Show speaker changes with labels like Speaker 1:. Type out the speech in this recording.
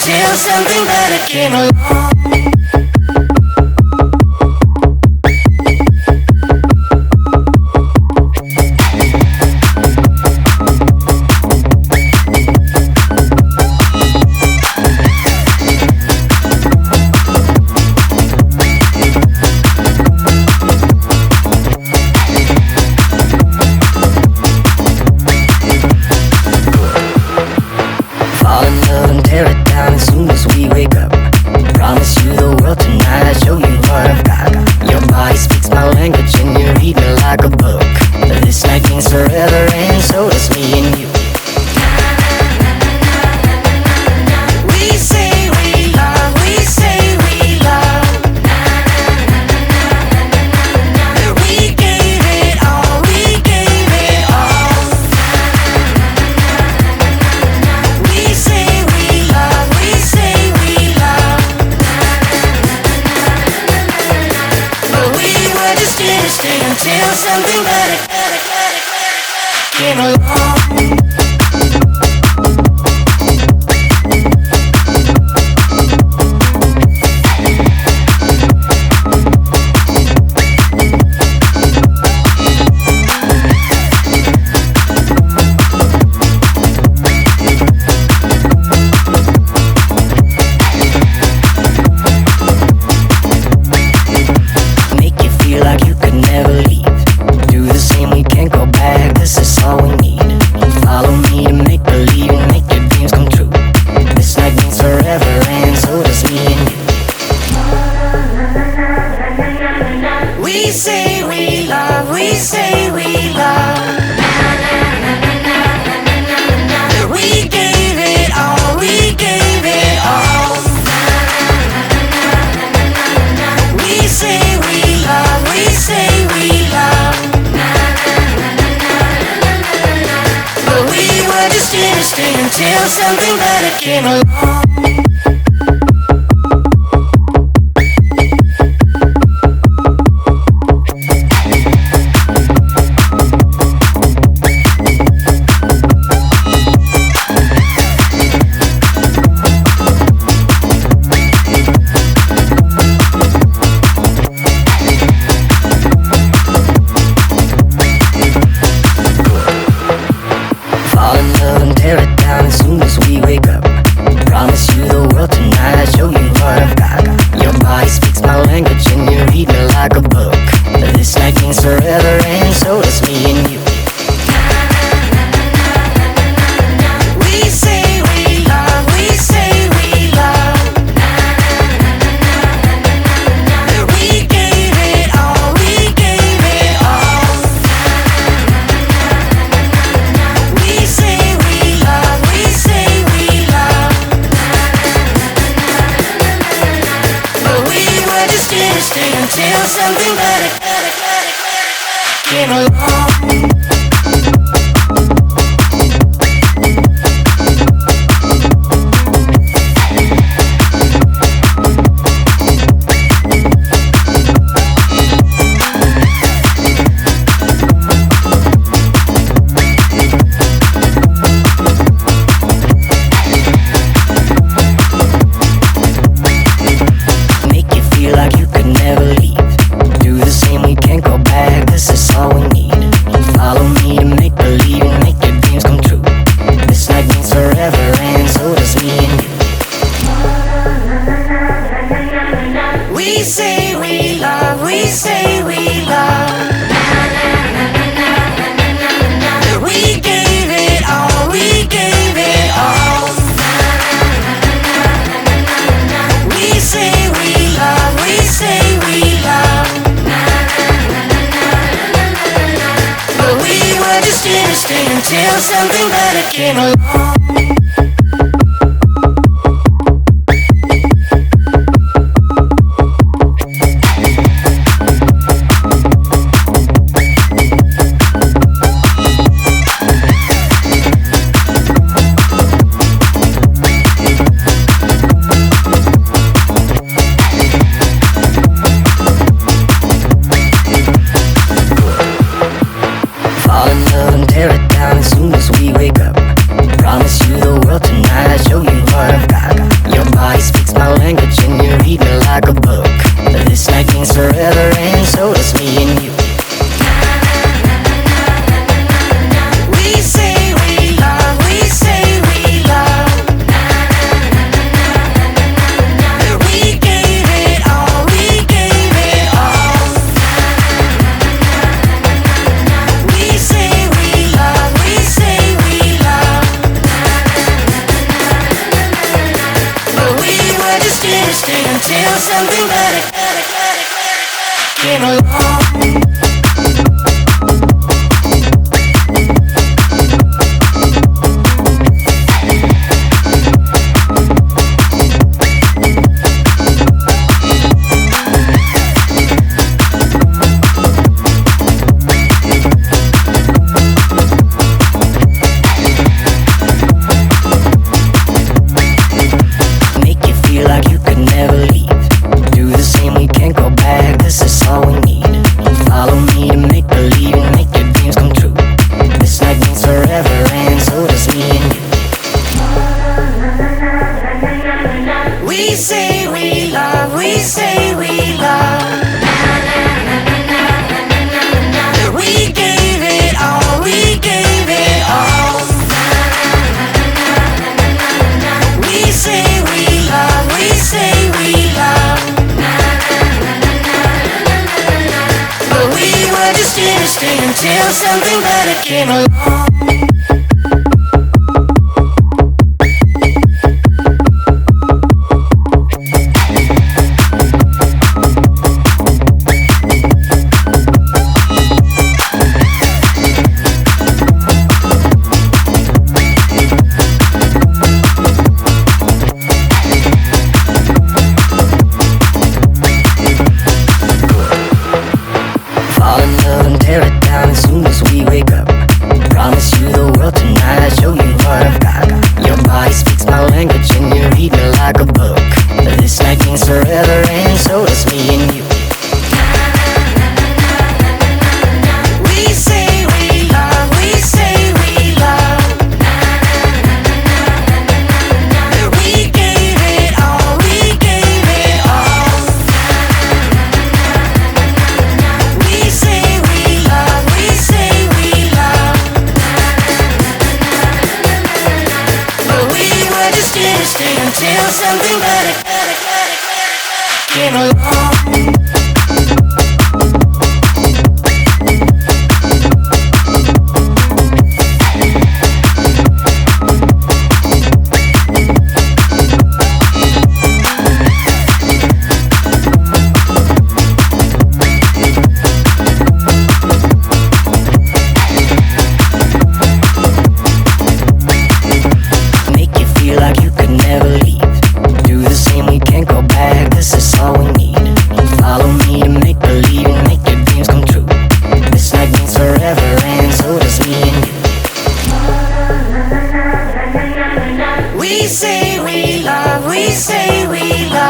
Speaker 1: Until something better came along. Until something better came along. Until something better came along. Until something better came along. Until something better came along. came along. We say we love, we say we love. We gave it all, we gave it all. We say we love, we say we love. But we were just innocent until something better came along. Tear it down as soon as we wake up. Promise you the world tonight, show you what I've got. Your body speaks my language and you read me like a book. This night means forever and so does me and you. We say we love, we say we love. We gave it all, we gave it all. We say we love, we say we love. But we were just innocent until something better came along. Like you could never leave. Do the same, we can't go back. This is all we need. Follow me to make believe and make your dreams come true. This night means forever and so does me and you. We say we love, we say we love.